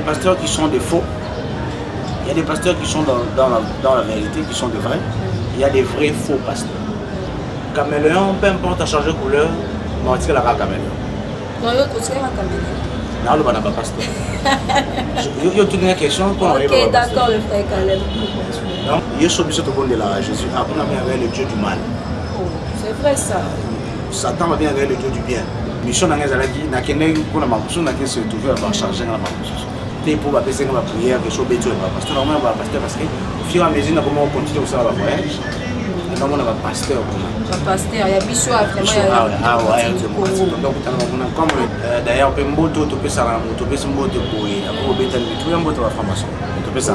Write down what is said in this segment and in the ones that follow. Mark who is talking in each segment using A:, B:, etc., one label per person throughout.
A: pasteurs qui sont des faux. Il y a des pasteurs qui sont dans la vérité, qui sont des vrais. Il y a des vrais faux pasteurs. Caméléon, peu importe à changer de couleur, on va tirer la caméléon.
B: Non, il y a un caméléon.
A: Non, le banaba pasteur. Il y a toute une question pour
B: arriver. Ok, d'accord, le frère Caleb.
A: Donc, il y a celui qui est là, Jésus. Ah, on a bien avec le Dieu du mal.
B: Oh, c'est vrai ça.
A: Satan va bien avec le Dieu du bien. Mission dans les années qui n'a qu'un nez pour la maison, n'a qu'un se trouver à changer dans la maison. T'es pour la baisser dans la prière, que chose bêtise va pasteur. Normalement, on va pasteur parce que au fur et à mesure, on continue au salaire voyage. Et donc, on a un pasteur.
B: Un pasteur, il y a Bissou vraiment.
A: Ah ouais, donc comme d'ailleurs, on peut moto, on peut ça, on peut se moto pour y avoir des bétails, tout le monde va faire formation. On peut ça.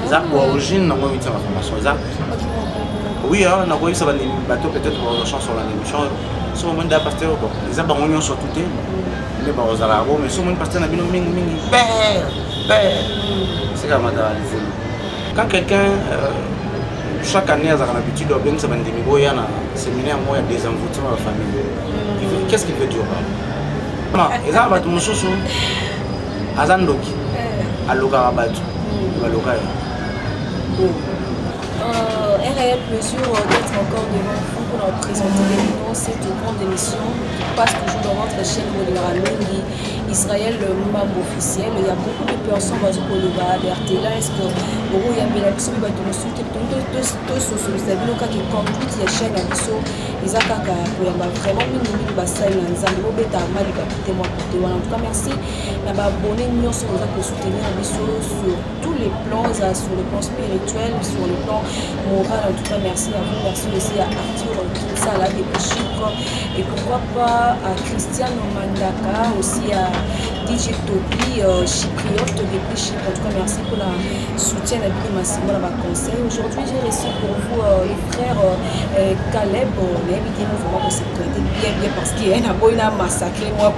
A: Ça pour origine, on va faire formation. Ça. Oui, on a vu ça dans les bateaux peut-être pour chanson dans l'émission. Si on demande à pasteur, les abandonnés sont tout mais bon, aux arabes, mais si on pasteur n'a bien c'est comme ça. Quand quelqu'un chaque année, on a l'habitude de bien se mettre il y a un séminaire, il y a des envoûtements dans la famille. Qu'est-ce qu'il veut dire? Il y a un peu de choses. Azandoki, Alogarabat,
B: un réel plaisir d'être encore devant vous pour leur présenter cette grande émission qui passe toujours dans votre chaîne Modéralengi, Israël, le membre officiel. Il y a beaucoup de personnes qui ont le bas d'RTL. Est-ce que il y a des personnes qui ont souhaité tout ce qui conduit les chaînes à l'issue. Ils ont vraiment mis une bassin dans les animaux bêta mal de moi côté. En tout cas, merci. On a abonné nous sur pour soutenir l'issue sur tous les plans, sur le plan spirituel, sur le plan moral. En tout cas, merci à vous. Merci aussi à Arthur Kinsala depuis Chypre. Et pourquoi pas à Christiane Mandaka, aussi à DJ Topi, chypriote depuis Chypre. En tout cas, merci pour le soutien de Massimo dans ma conseil. Aujourd'hui, j'ai reçu pour vous les frères Caleb. Mais évidemment, vraiment que c'est bien parce qu'il y a un massacré, moi,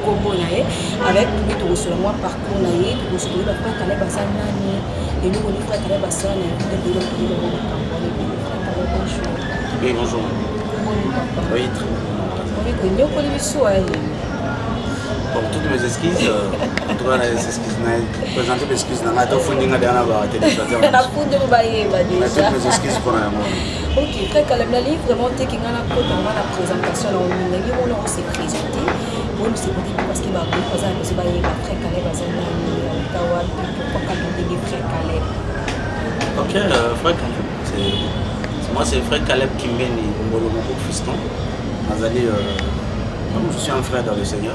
B: avec lui, tout sur moi, parcours, tout sur le frère Caleb Azanani, et nous, le frère Caleb Azanani, et nous,
A: oui, bonjour. Oui, pour toutes mes excuses, en tout cas, les excuses, présenter mes excuses, dans la télévision, toutes mes excuses pour la mort.
B: Ok, frère Caleb, la livre vraiment qui a la présentation, on s'est présenté, on s'est dit parce qu'il va présenter, frère Caleb pourquoi Caleb frère Caleb.
A: Ok, frère Caleb, moi c'est frère Caleb qui mène mon fiston. Je suis un frère dans le Seigneur.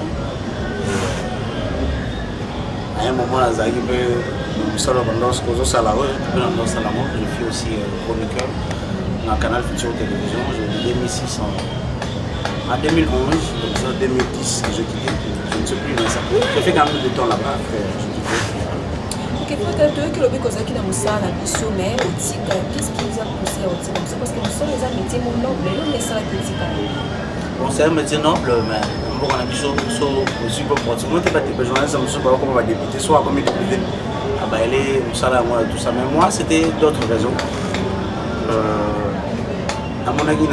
A: À un moment, je suis aussi chroniqueur dans le canal Futur Télévision. J'ai 2006 en 2011, donc 2010 que j'ai quitté. Je ne sais plus dans ça. J'ai fait quand même de temps là-bas, après j'ai quitté.
B: Ok, peut-être que le but qui dans ça, la mission, mais qu'est-ce qui nous a poussé à dire ça? Parce que nous sommes des métiers nobles, mais ça la critique.
A: Bon, c'est un métier noble, mais on a dit aussi pour tout le monde, pas des journalistes, je ne sais pas comment on va débuter, soit comme député, à Bailey, tout ça. Mais moi, c'était d'autres raisons. À mon avis, tout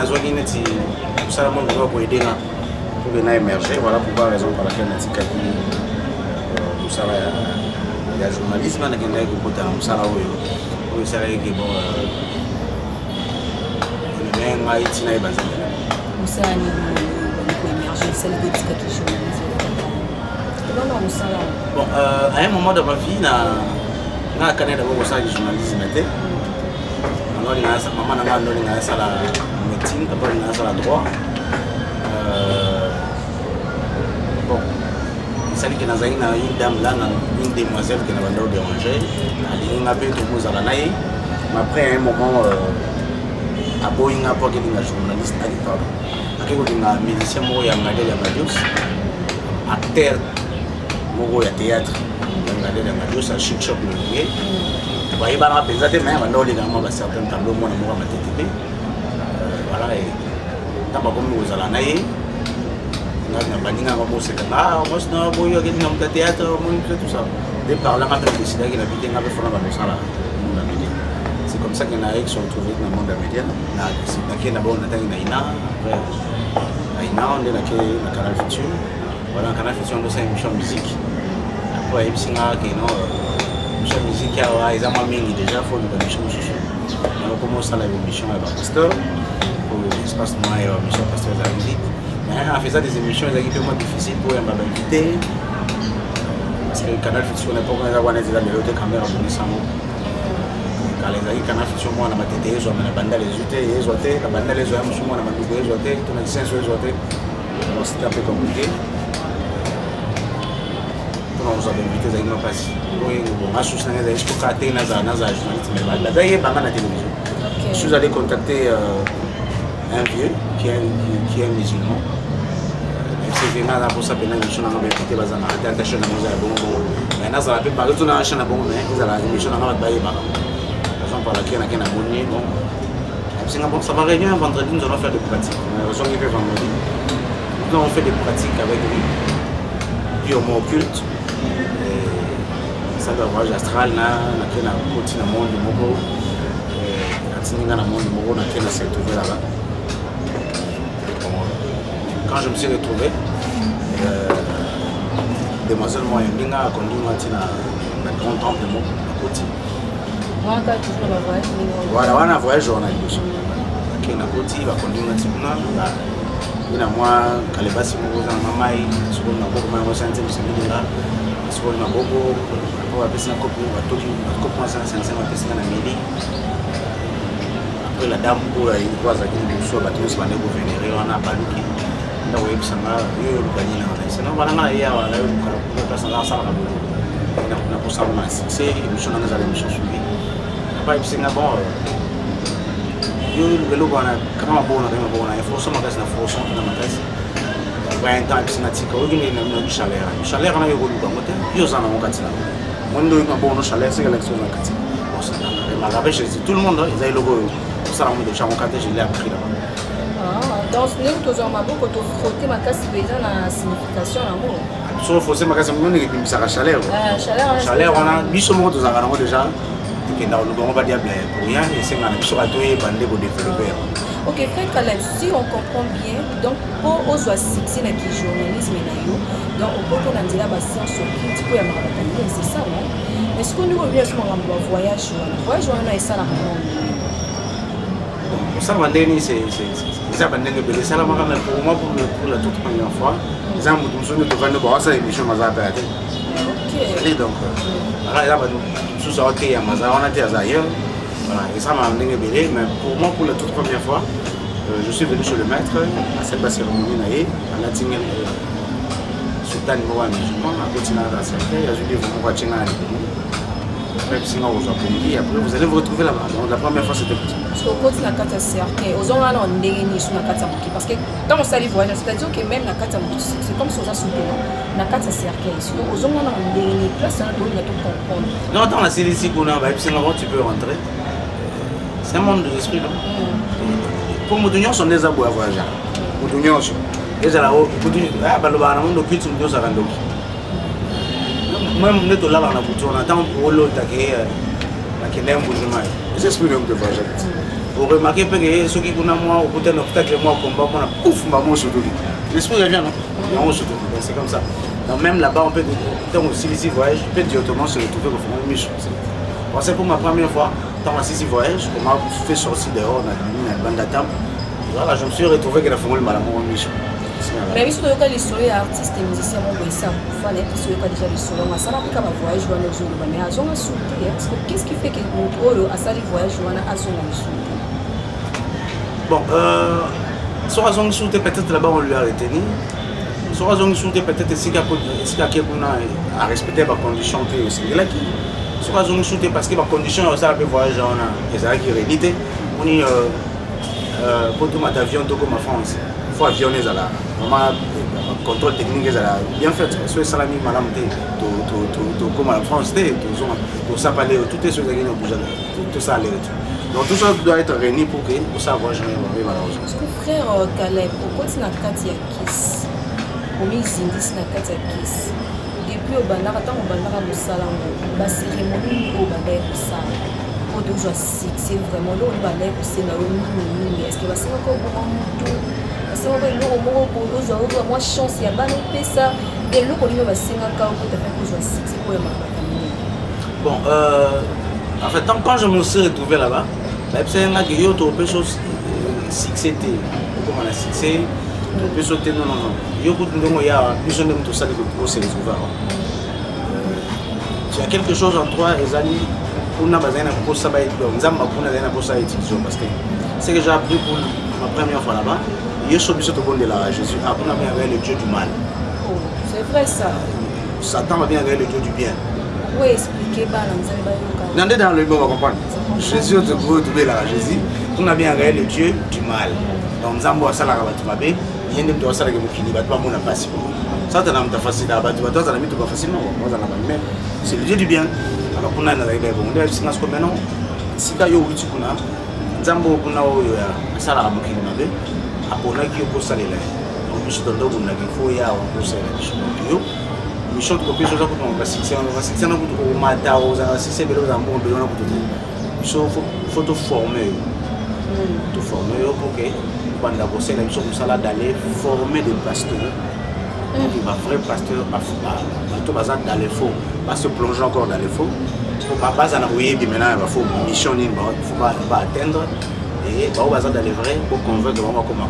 A: ça, pour aider pour venir émerger. Voilà pourquoi la raison pour laquelle on a dit tout ça, il y a journalisme, il y a tout ça, oui, c'est vrai que bon, on est bien Haïti,
B: ça émerger celle de journalisme.
A: Bon, à un moment de ma vie, je suis canné d'abord au sein du journalisme. Alors, maman n'a pas la médecine, d'abord il a la droit. Bon, il s'agit que nous avons une dame là, une demoiselle qui nous a dérangé. Elle a fait tout le monde. Mais après, à un moment, à Boeing, à Boeing, il y a un journaliste à l'époque. Il y a un musicien qui a un acteur qui a théâtre. Il y a un chic shop. Il y a un peu de temps, il y a certains tableaux qui ont été voilà. Quand vous allez aller, vous allez aller théâtre, tout ça. Dès par là, on a décidé qu'il habitait dans le fond de la. C'est comme ça qu'il y en a qui sont retrouvés dans le monde des médias. Il y a d'abord Naina, après Aina, on est dans le canal Futur. Voilà, le canal Futur, on a une émission de musique. après ebisinga ke non mission musique ya eza mwa mingi déjà faut luka mission mosusu on commence à la mission ya pasteur pour espace moi mission pasteur za musique mais en faisant des émissions ezalaki mpe moins difficile pour yamba bainvité parce que Canal Fiction n'est pas comme ça wana ezala lelo te caméra bonisango kala ezalaki Canal Fiction mwana matete ezwa na bandala ezwi te ezwa te na bandala ezwa ya mosusu mwana manduku ezwa te tona lisenso ezwa te alors c'était un peu compliqué on nous avait invité à une passe. Oui, ma source n'a pas été contactée dans la journaliste, mais d'ailleurs, pas mal la télévision. Je suis allé contacter un vieux qui est musulman. C'est vraiment pour ça que nous avons invité à la chaîne de la Bongo. Mais nous avons parlé de la chaîne de la Bongo, mais nous avons invité à la chaîne de la raison pour laquelle nous avons abonné. Ça va réunir vendredi, nous allons faire des pratiques. Nous avons fait vendredi. Nous avons fait des pratiques avec lui, purement occulte. Ça doit voyage astral na côté na monde moko atinga na monde moko na kena s'est trouvé là-bas. Quand je me suis retrouvé demoiselle moi ndinga conduit matina na grand temple moko na côté
B: waka toujours la voyage
A: voilà wana voyage journaliste kena côté ba conduit matina na ina moi kalebasi moko za mamai soko na boko ma santé msimidinga soko na boko on a fait un copain, on a tout dit, on a commencé à faire un midi. Après la dame pour la voix à qui nous sommes battus, on a vénéré, on a balouki. On a vu que ça m'a eu le gagné là. Sinon, voilà, il y a une personne là, ça va beaucoup. On a pour ça, on a succès, nous sommes dans les émissions suivies. Après, c'est un bon. Le logo, on a quand même bon, on a une force, on a une force, on a une force. Un temps, c'est un petit peu de chaleur. Le chaleur, on a eu le logo, il y a un an, moi, je suis bon chaleur, c'est l'élection de la Cathy. Tout le monde, ils ont le logo. Pour ça, on a déjà je l'ai appris là-bas.
B: Donc, nous avons frotté ma casse dans la signification d'amour.
A: Sur le fossé, ma casse, on a dit ça la chaleur. Chaleur, on a mis ce mot déjà. On va dire pour rien, et c'est un sur la toile bandé pour développer.
B: Ok, frère Caleb, si on comprend bien, donc pour aux succès dans le journalisme, donc on peut qu'on a dit la science occulte, c'est ça, non? Est-ce que nous revenons sur un voyage? Voyage, on a ça là.
A: Ça, c'est ça, ça pour moi pour la toute première fois. Les gens me sont de voir ça émission Maza Pérate. Ok. Donc, là, nous sommes sortis à Maza, on a été ailleurs. Voilà, et ça m'a amené mais pour moi, pour la toute première fois, je suis venu chez le maître à cette cérémonie, à la Tingel, Sultan Moua musulman, à continuer à s'appeler, à Julie Voumoua à même si on après vous allez vous retrouver là-bas. Donc la première fois c'était comme ça.
B: Parce qu'au côté de la carte cercle, aux gens là on est sur la carte parce que quand on s'allie voyage, c'est-à-dire que même la carte c'est comme si on a soutenu la carte cercle. Aux gens là on est place là on a tout comprendre.
A: Non, dans la série ici qu'on a, tu peux rentrer. C'est un monde de l'esprit, non? Pour Moudunion, sont des abous à voyager. Moudunion, déjà là-haut, ah, bah le bar, on a cuit sur le dos. Moi, je suis là, on attend pour l'autre qui est un bourgeois. J'espère que vous voyagez. Vous remarquez que ceux qui ont moi, au bout d'un obstacle, moi, combat, on a pouf, ma mot sur le dos. J'espère que bien, non? C'est comme ça. Donc, même là-bas, on peut, tant aussi ici voyage, je peux directement se retrouver au fond de Michel. C'est pour ma première fois, dans la 6 voyage, on m'a fait sortir dehors, on a mis une bande d'attente. Voilà, je me suis retrouvé que la famille m'a Michel.
B: Mais si tu as des soirées artistes et musiciens, on va ça. Il faut déjà les soirées. Mais ça n'a pas de voyage, on a besoin mais à zone souté. Qu'est-ce qui fait que nous avons à ça les voyages, on a à zone souté?
A: Bon, sur la zone souté, peut-être là-bas on lui a retenu. Sur la zone souté, peut-être si quelqu'un a respecté les conditions, c'est là qui. Sur la zone souté, parce que les conditions, ça peut voyager, on a des arrêts qui réalité. On est pour tout avion, tout comme en France. Il faut avionner ça là. Le contrôle technique est bien fait. Si vous avez mis madame, comme en France, tout ça parler, toutes les choses qui ont bougé, tout ça aller. Donc tout ça doit être réuni pour que ça voyage malheureusement.
B: Est-ce que frère Caleb, pourquoi tu n'as pas dit à Kiss? Au milieu d'indices, tu n'as pas dit à Kiss. Depuis au bandar, attends au bandar à Moussalam, la cérémonie au bandar au Sal. Pour deux jours, c'est vraiment là au bandar au Sénat. Est-ce que va ser encore beaucoup? parce que moi chance ya bana pesa et le colino va singa ka ko ta fait que je suis pour
A: bon en fait quand je me suis retrouvé là-bas c'est un que yo to pe chose succès comment on a succès peut sauter non yo ko ndongo ya biso ndem to sali ko se retrouver tu as quelque chose en toi ezali on a besoin de pour ça ba donc nzamba kuna zana pour ça étudier parce que c'est que j'ai appris pour ma première fois là-bas il y a ce biso to bonde là Jésus a on a bien avec le Dieu du mal.
B: Oh c'est vrai ça.
A: Satan va bien avec le Dieu du bien.
B: Oui expliquer ba na nzamba yo
A: ka. Dans le Bible on va comprendre. Jésus te trouver là Jésus on a bien avec le Dieu du mal. Donc nzambo asala ka batu mabe yende mtu asala ke mukini batu ba mona pasi. Ça t'as n'a facile à batu batu ça n'a mis tout pas facilement moi ça n'a pas même c'est le Dieu du bien. Alors kuna na zaidi bon ndio singa sko maintenant sika yo wichi kuna nzambo kuna oyo ya asala mukini mabe apona ki ko salela donc biso ndo kuna ki fo ya on ko salela biso yo mission ko biso za ko ba sikse na ko ko mata o za sikse belo za mbo belo na ko to biso faut te former pour que pendant ko salela biso ko sala d'aller former des pasteurs. Il va vrai pasteur tout bazar dans les faux pas se plonger encore dans les faux pour pas base en envoyer maintenant il va faut mission il faut pas atteindre et ba bazar dans les vrais pour convaincre vraiment comment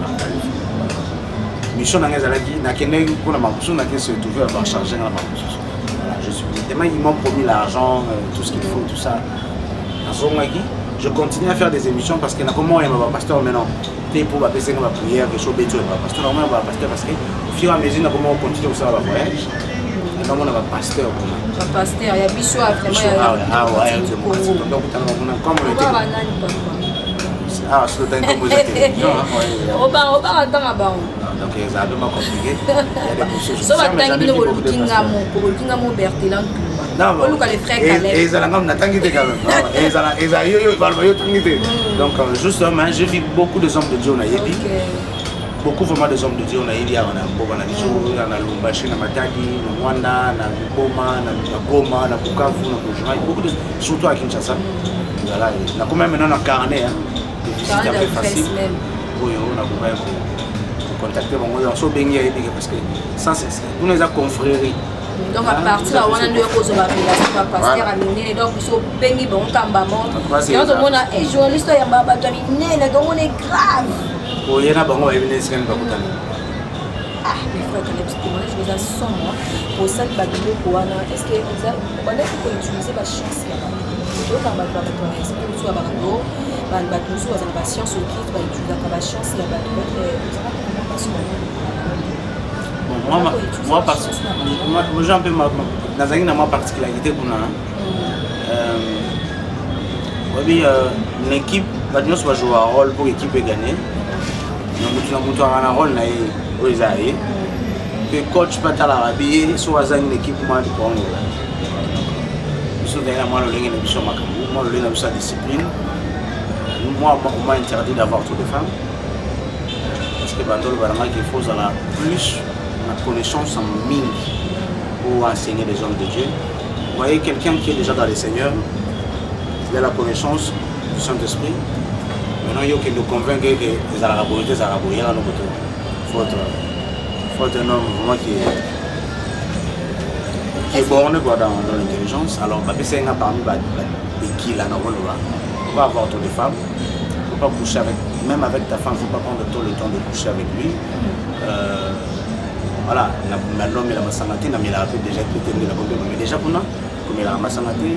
A: mission dans les alaki na kene pour la makusu na se trouver à charger dans la makusu voilà je suis tellement ils m'ont promis l'argent tout ce qu'il faut tout ça dans son je continue à faire des émissions parce que comment il va pasteur maintenant pour passer ma prière que chaud béto va pasteur normalement va pasteur parce que au fur et à mesure comment on continue au ça va voyage et comment on va pasteur
B: va pasteur il y a biso vraiment
A: ouais donc comme on était c'est le temps comme vous êtes
B: on va attendre ba
A: donc c'est un peu compliqué il y a des choses
B: ça va tangi le kinga mo bertelan
A: non et ça n'attend que quand même et ça yo donc justement j'ai vu beaucoup de hommes de Dieu na yebi beaucoup vraiment des hommes de Dieu na yebi on a beaucoup na biso na Lubumbashi na Matadi na Rwanda na Goma na Goma na Bukavu na Bujumbura beaucoup de surtout à Kinshasa voilà na quand même maintenant en carnet c'est un peu facile oui on a beaucoup contacter bon on so bengi yebi parce que ça c'est nous les a confréries.
B: Donc à partir là on a deux causes va pasteur à miner donc so bengi bon kambamo et on demande et journaliste ya baba to miner donc on est grave
A: oh yena bango ba miner scan ba kutana
B: ah mais frère quand les témoignages je les a 100 mois pour ça que badilo ko wana est-ce que vous on a faut utiliser la chance là donc on va pas to esprit so ba ngo ba tout so za ba science au kit ba utiliser la chance là ba
A: moi parce que moi j'ai un peu ma particularité qu'on a une équipe va jouer un rôle pour l'équipe gagner donc tu as un rôle aux Isaïe que coach pas à l'Arabie soit une équipe moi de Congo moi le sa discipline moi on m'a interdit d'avoir trop de femmes parce que Bandol Barama qu'il faut ça plus la connaissance en mine pour enseigner les hommes de Dieu. Vous voyez quelqu'un qui est déjà dans le Seigneur, il a la connaissance du Saint-Esprit. Maintenant, il faut nous convaincre que les Arabes, il y a un côté. Il faut un homme vraiment qui est borné dans l'intelligence. Alors, c'est un parmi qui là, on va avoir trop de femmes. Il ne faut pas coucher avec, même avec ta femme, il ne faut pas prendre tout le temps de coucher avec lui. Voilà, l'homme il a ma santé, il a déjà été mais déjà comme il a ma santé,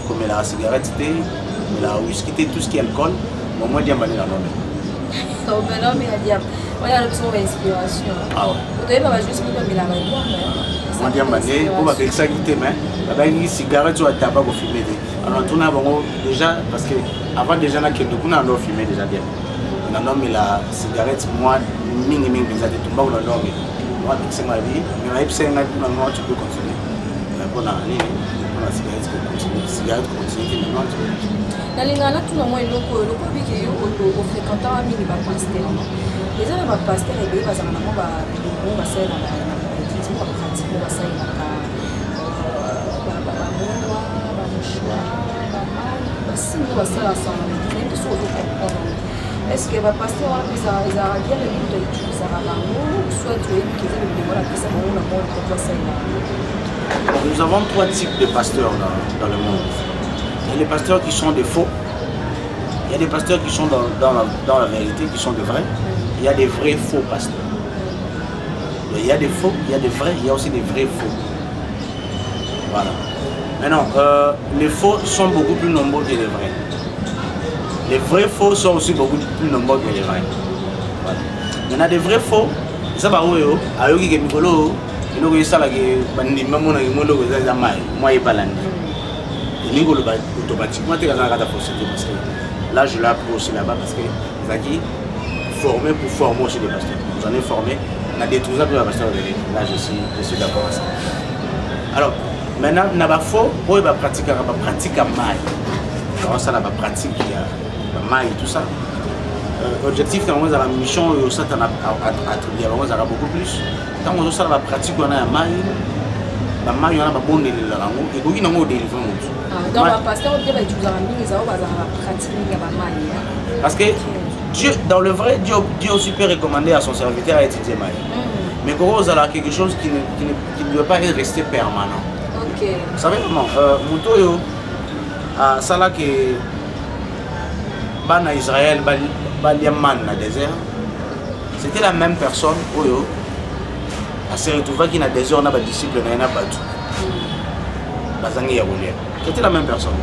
A: comme il a la cigarette, il a whisky, tout ce qui est alcool, moi je dis à l'homme.
B: Donc l'homme il a dit, on a l'option d'inspiration. Ah ouais. Vous avez pas juste qu'il a la
A: moi je dis pour pas que ça quitte mais une cigarette ou un tabac au fumer. Alors tout n'a déjà parce que avant déjà là que nous avons fumé déjà bien. L'homme il a cigarette moi minimum déjà de tout le monde. Moi, c'est ma vie, mais tu peux continuer. Mais pour la cigarette, cigarette continue.
B: Dans les gens, tout le monde est au fréquentant à mini pasteur. Les gens va pasteur et bien parce qu'on a va faire la pratique, on va pratiquer, on va faire la Est-ce que va passer on a bien le but d'utiliser soit tu es qui est le voilà que ça on a bon pour ça.
A: Nous avons 3 types de pasteurs dans le monde. Il y a les pasteurs qui sont des faux. Il y a des pasteurs qui sont dans la vérité, qui sont de vrais. Il y a des vrais faux pasteurs. Il y a des faux, il y a des vrais, il y a aussi des vrais faux. Voilà. Maintenant, les faux sont beaucoup plus nombreux que les vrais. Les vrais faux sont aussi beaucoup plus nombreux que les vrais. Voilà. Il y en a des vrais faux. Ça va où ayoki ke mikolo iloko isala ke bandi mamona ke moloko za mai moi balandi. Ningolo ba automatiquement te kana kata procéder parce que là je l'ai appris aussi là-bas parce que Zaki formé pour former aussi des pasteurs. J'en ai formé. On a détruit ça pour la pasteur de l'Église. Là, je suis d'accord avec ça. Alors, maintenant, on a pas faux, on va pratiquer à maille. Comment ça, on va pratiquer à maille et tout ça. Objectif, quand on a la mission, ça on a attribué, on a beaucoup plus. Quand on a la pratique, on a la maille, on a pas bon délire là, et puis on a un délire.
B: Donc, le pasteur, on va utiliser la pratique à maille.
A: Parce que Dieu, dans le vrai, Dieu aussi peut recommander à son serviteur à étudier Maï. Mais quand on a quelque chose qui ne doit pas rester permanent.
B: Ok.
A: Vous savez comment Moutoyo, à Salah qui est Israël, Baliaman dans le désert, c'était la même personne. Oyo, à se retrouver qui dans le désert, on a des disciples, on a battu. C'était la même personne.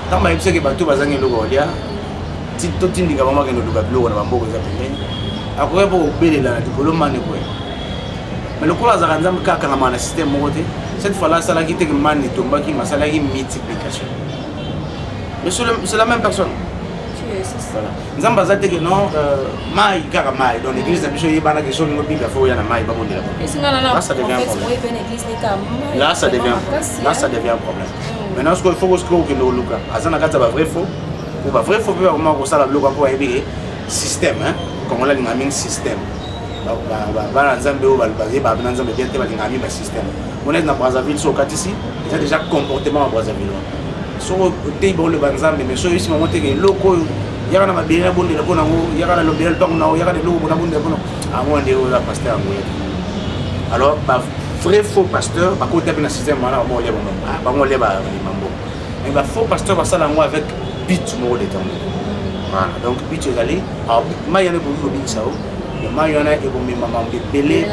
A: Tant que je sais que Batou Bazangi Logolia, tout le monde a vraiment après pour obéir là le mané quoi mais le coup là ça rentre quand on a un système monté cette fois là ça l'a quitté que man et tomba qui m'a ça l'a multiplication mais c'est la même personne voilà nous avons basé que non maï car maï dans l'église de Bichon il y a quelque chose de bible il faut y a maï pas bon là ça devient un problème là ça devient un problème maintenant ce qu'il faut que nous Lucas azana kata ba vrai faux ou pas vrai faut pas comment ça la bloque pour aider système hein comme on l'a dit un système ba nzambe o ba ba nzambe bien te ba ngami ba système on est dans Brazzaville sur ici il y a déjà comportement à Brazzaville so te bon le nzambe mais so ici moment te loko ya kana mabira bonde la bona ngo ya kana lobel pa ngo ya kana loko bona bonde bona avant de la pasteur ngo alors ba vrai faux pasteur ba ko taper dans système là on les ba ngo les ba mambo mais ba faux pasteur ba ça là avec bit mo déterminé. Voilà, donc bit est allé alors mayana ko ko bit ça le mayana et ko maman de belé.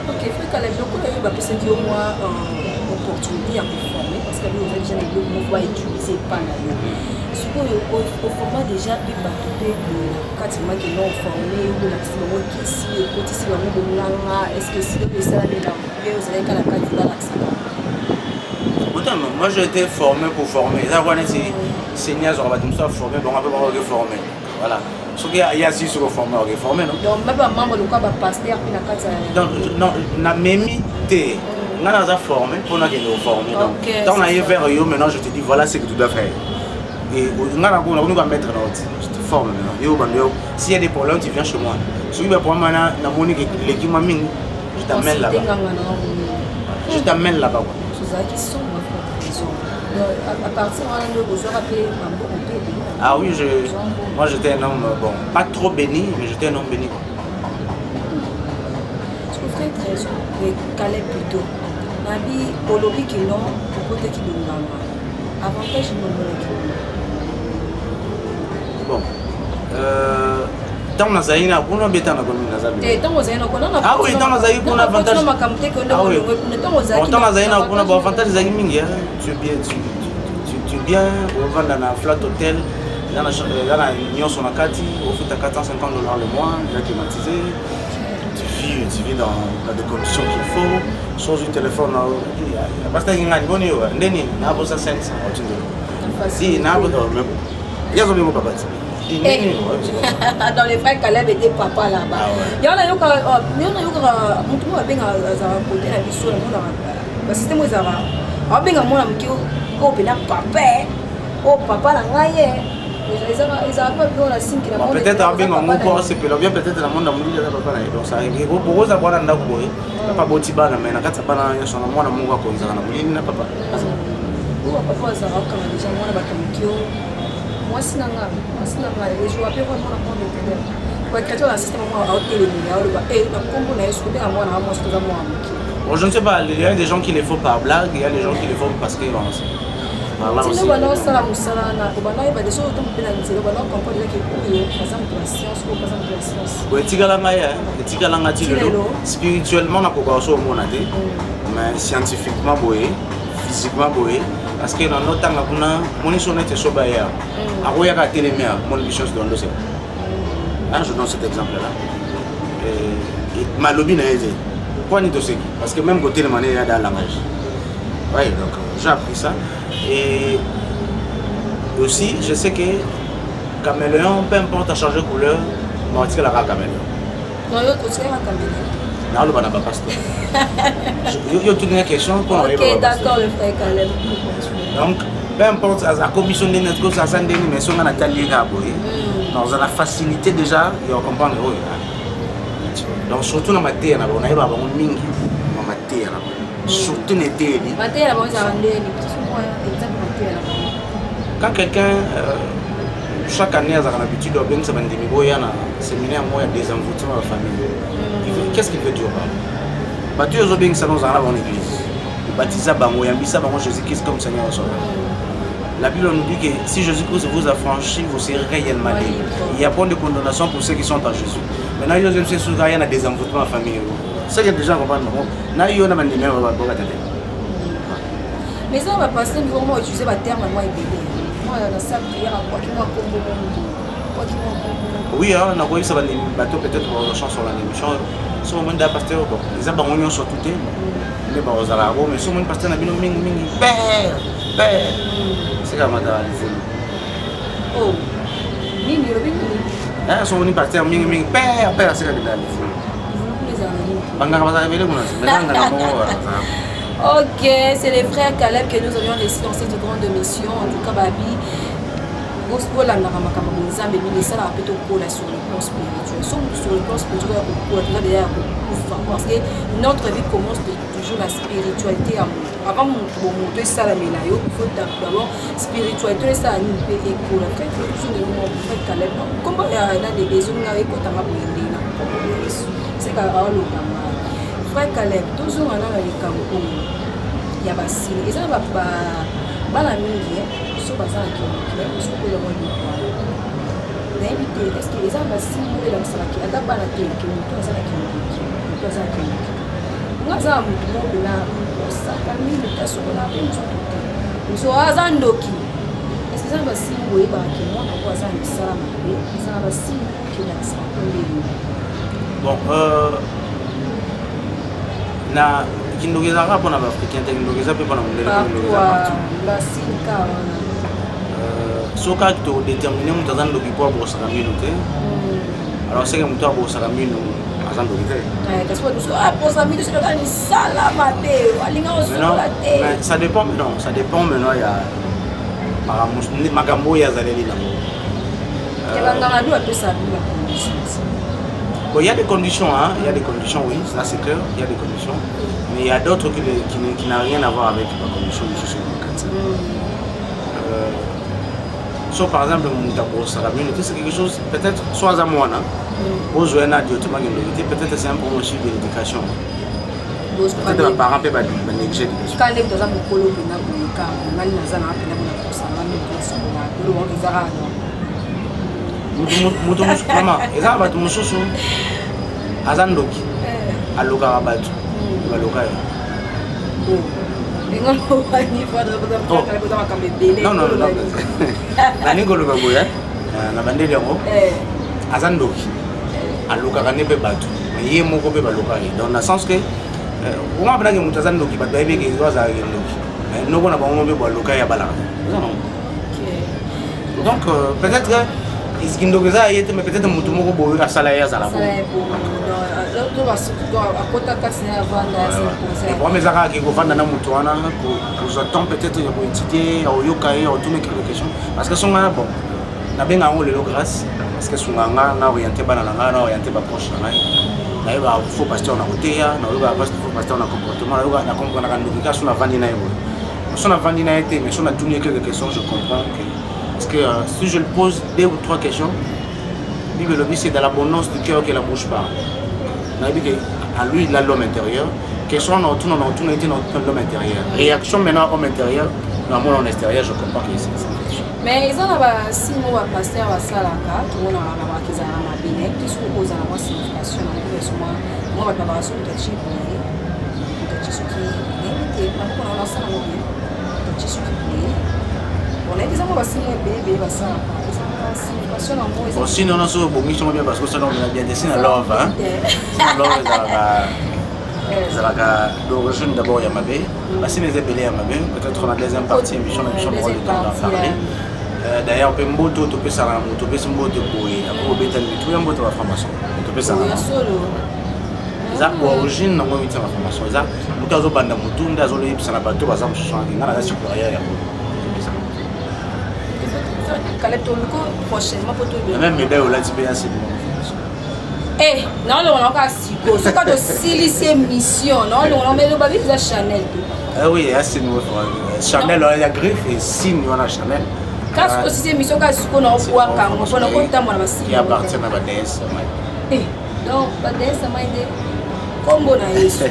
B: OK, frère Caleb, donc on a eu ba personne qui au moins opportunité à former parce que nous avons déjà le mouvement utiliser pas là. Au format déjà il va trouver quand il m'a dit non formé ou la maximum qui si le côté si vraiment de là est-ce que si le ça là vous avez qu'à la carte là
A: moi j'ai été formé pour former. Ça va être Seigneur, on va tout ça former, bon on va reformer. Voilà. Ce qu'il y a 6 sur formé, on va reformer non.
B: Donc même membre de quoi va pasteur puis la carte.
A: Donc non, na même té. On a formé pour nous former. Donc quand on arrive vers eux maintenant je te dis voilà ce que tu dois faire. Et on va mettre dans je te forme maintenant. S'il y a des problèmes, tu viens chez moi. Si il y a des problèmes, l'équipe je t'amène là-bas. Je t'amène là-bas.
B: À partir de vous rappelez
A: ah oui, moi j'étais un homme, bon, pas trop béni, mais j'étais un homme béni.
B: Je vous ferai très bien, Caleb plutôt. Nabi, Olobi qui non, pour côté qui donne avantage de
A: bon. Tant que nous avons un béton à ah oui, tant que nous avons un avantage. Ah oui, tant que nous avons un avantage, tu es bien, on va dans un flat hôtel, dans la union sur la carte, on fait $450 le mois, il est climatisé. Tu vis dans des conditions qu'il faut, sans du téléphone. Parce que tu as un bon niveau, tu as un 500. Si, tu as un bon niveau. Il y a un bon niveau.
B: Dans les frères Caleb était papa là-bas. Il y en a eu un système où ils
A: peut-être à bien peut-être la monde papa donc ça arrive beaucoup ça voir dans boy papa botiba na mais na kata bana ya sona mwana mungu akonza na mulini na papa
B: papa ça va comme déjà mwana bakamikio moi si nanga et je rappelle vraiment la porte de Tédé quoi que tu as un système moi à hôtel et la combo na est-ce que à moi na moi c'est moi
A: bon je ne sais pas il y a des gens qui les font par blague il y a des gens qui les font parce qu'ils vont par là aussi
B: sinon bana sala musala na bana ba des choses comme pena nzelo bana comprendre que par exemple la science ou par exemple la science
A: ouais tika langa ti lelo spirituellement na ko so mona te mais scientifiquement boye physiquement boye parce que dans notre temps kuna moni sonete soba ya akoya ka télémère mon mission de ndo c'est je donne cet exemple là et malobi na eze quoi ni doseki parce que même côté le mané il y a dans la langage ouais donc j'ai appris ça et aussi je sais que caméléon peu importe à changer couleur on tire la caméléon
B: non yo tu sais la caméléon
A: non le bana pas pasteur yo tu une question pour
B: OK d'accord le frère Caleb
A: donc peu importe la commission de net ça ça ndeni mais son na tali ga boy dans la facilité déjà il va comprendre donc surtout dans matière na on a ba mingi dans matière surtout n'était dit
B: matière ba ça ndeni
A: quand quelqu'un chaque année a l'habitude de bien ça bandimi boya na séminaire moi des envoûtements de famille qu'est-ce qu'il veut dire bah tu as bien ça dans en église baptisa bango yambisa bango Jésus-Christ comme Seigneur au sauveur. La Bible nous dit que si Jésus-Christ vous a franchi, vous serez réellement libre. Il y a point de condamnation pour ceux qui sont en Jésus. Maintenant, il y a des envoûtements en famille. Ça, il y a des gens qui comprennent. Il y a des gens
B: mais ça va passer, mais comment utiliser le terme moi et bébé. Moi, dans sa prière, quoi qu'il moi comme
A: oui, on a vu ça va bateau peut-être pour la chanson sur l'émission. Ce moment d'un pasteur, les abandonnés sont tout mais bon, aux arabes, mais ce moment pasteur n'a bien mingi père. C'est comme ça la foule.
B: Oh, mingi le mingi.
A: Ah, son moment pasteur mingi père c'est comme ça la foule. Banga va arriver le monde.
B: OK, c'est les frères Caleb que nous avions laissés dans cette grande mission. En tout cas, Babi, gospel la makamaka nzambe mais ça la plutôt pour sur le plan spirituel. Sur le plan spirituel, parce que notre vie commence toujours la spiritualité. Avant mon ça la mélayo, il faut d'abord spiritualité ça nous peut écouler. Après, toujours le moment pour faire Caleb. Comment il y a des besoins avec autant de c'est qu'à le frère Caleb, toujours on a les Cameroun. Il y a Basile. Et ça va pas la mingi, sur Bazar qui est sur le monde. L'invité, est-ce que les gens Basile ou les gens qui a d'abord la télé qui nous passe la qui moi ça me là ça famille le tas sur la peine sur tout. Nous sommes azandoki. Est-ce que ça Basile ou ba qui moi on voit ça une salam et ça Basile qui a ça
A: bon na kindogeza ngapo na Africain kindogeza pe pana mundele kindogeza partout
B: la sinka
A: soka to déterminer mutu azando kipo abo sakamino te alors c'est que mutu abo sakamino azando te
B: parce que nous abo sakamino c'est la salama te alinga osola te
A: mais ça dépend maintenant il y a makambo ya zaleli na
B: kelanga ndo apesa
A: bon, il y a des conditions, hein? Il y a des conditions, oui, ça c'est clair, il y a des conditions. Mais il y a d'autres qui n'ont rien à voir avec la condition de ce soit par exemple, c'est quelque chose, peut-être, soit à moi, peut-être c'est un promotion de l'éducation. Peut-être les parents peuvent négliger l'éducation.
B: Quand les gens
A: mutu mama eza batu mususu azandoki aloka batu baloka non nani koloba boya na bandeli yango azandoki alokaka ne pe batu ye moko pe baloka ye dans le sens que on va mutu azandoki batu bayebeke ezwazalaki ndoki noko na bango pe baloka ya balaka donc peut-être est-ce qu'il doit mais peut-être mutu moko boyo asala ya zala bo bon mais zaka ki ko fanda na mutu wana ko j'attends peut-être ya ko étudier au yoka et au tout mes questions parce que son bon na benga on le grâce parce que son nga na orienté bana na orienté ba proche na ba faut pasteur na koteya na ba pasteur na comportement na comprendre na ndukika son na vandi na yebo son na vandi na été mais son na tout quelque questions je comprends que Parce que si je le pose 2 ou 3 questions, le but c'est dans l'abondance du cœur que la bouche parle. À lui, il a l'homme intérieur. Question on tourne l'homme intérieur. Réaction maintenant homme intérieur, normalement l'homme extérieur, je comprends que c'est ça.
B: Mais ils ont si nous pasteur à Salaka, tout le monde a la qui a ma bine, qui sont aux amours signification, moi ma préparation de chip, de tissu qui est pas pour l'ensemble de tissu qui on a des amours aussi bébé va ça. Bon,
A: si nous avons bon mission bien parce que ça on a bien dessiné love hein. D'origine d'abord Yamabé, si mes épelés Yamabé, peut-être la deuxième partie émission on aura le temps d'en parler. D'ailleurs, on peut moto to pesa na moto pesa moto boye ako beta ni tu yambo to formation to pesa na za origine na mo vita formation za mutu azo banda mutu ndazo le pesa na bato baza mshanga ngana na supérieur ya
B: prochainement pour tout
A: même médaille au Latibéa c'est bon.
B: Eh, non, on a encore Sico. C'est quand aussi c'est mission. Non, on met le baby de Chanel.
A: Ah oui, c'est nouveau. Chanel, il y a griffe et signe on a Chanel.
B: Quand aussi c'est mission quand Sico on voit quand on a compté moi la signe.
A: Qui appartient à la DS.
B: Eh, donc la DS m'a aidé. Comme bon à Yesu.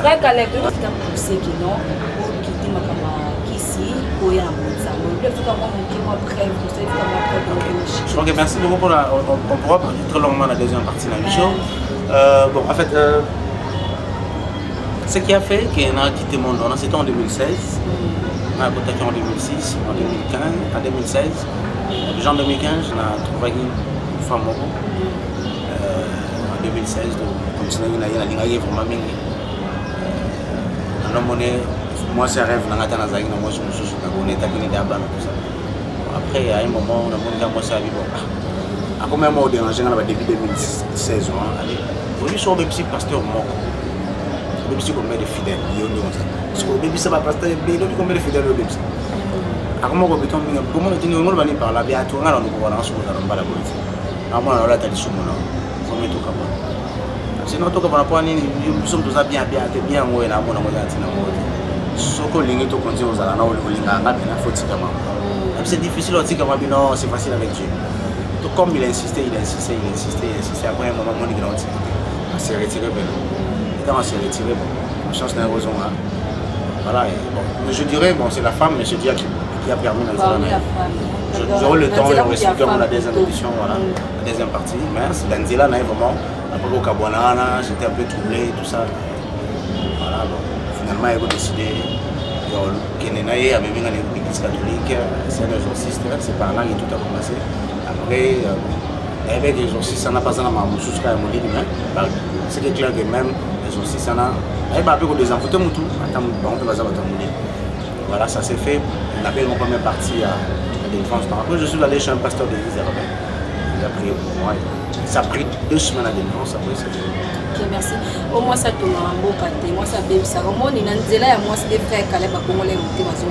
B: Là quand les deux temps poussé qui non, pour quitter ma camarade ici, pour y aller à ça.
A: Je crois que merci beaucoup pour la. On pourra parler très longuement la deuxième partie de la mission. Bon, en fait, ce qui a fait qu'on a quitté mon nom, c'était en 2016. On a contacté en 2006, en 2015, en 2016. En 2015, on a trouvé une femme en 2016. Comme ça, on a eu vraiment moi, c'est un rêve, on a été dans la zone, moi, je me suis dit, on est allé dans la zone. Après, à un moment, on a commencé à vivre. À combien de mois dérangé depuis 2016 vous voyez, sur le petit pasteur mort. Le petit combien de fidèles. Parce que le petit, ça va pasteur, il y a combien de fidèles au début. À comment on peut tomber, comment on dit, on va par là, bien, tout le monde, on va en souvenir dans la politique. À moi, on a été sous mon nom. Il faut mettre tout comme ça. Sinon, tout comme on a nous sommes tous bien, bien, on est là, on a c'est difficile aussi comme non, c'est facile avec Dieu. Donc comme il insistait. Après un moment, on s'est retiré. Quand on s'est retiré, on change d'un raison. Voilà. Mais je dirais, bon, c'est la femme, mais c'est Dieu qui a permis dans les j'aurai le temps de expliquer la deuxième édition, voilà, la deuxième partie. Mais dans Zéla, vraiment, après au Kabouana, j'étais un peu troublé, tout ça. Voilà, bon. Finalement, il a décidé qu'il y avait l'église catholique, c'est un exorciste, c'est par là que tout a commencé. Après, avec l'exorciste, ça n'a pas besoin de me c'est clair que même l'exorciste, ça n'a pas des enfants, voilà, ça s'est fait. On a fait une première partie à la défense. Après, je suis allé chez un pasteur de l'église. Il a prié pour moi. Ça a pris 2 semaines à défense. Après, c'est
B: ok, merci. Au moins, ça tourne en beau côté. Moi, ça bébé. Ça remonte. Il y a un délai. Moi, c'est des frères qui allaient pour moi les routes. Merci.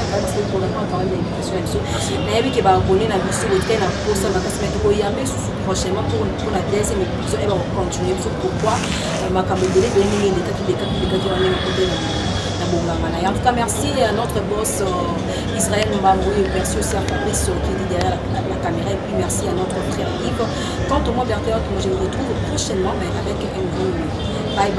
B: Parce que pour le moment, quand même, l'invitation est dessus. Mais oui, qui va abonner la mission, il y a un poste, il va se mettre au Yamé prochainement pour la deuxième épisode. Et on va continuer. Pourquoi ma caméra de l'ennemi des cas qui ont mis le côté. En tout cas, merci à notre boss Israël Mbamboui, merci aussi à Fabrice qui est derrière la caméra, et puis merci à notre frère Yves. Quant au moi, Berthéa, je le retrouve prochainement mais avec un nouveau. Bye.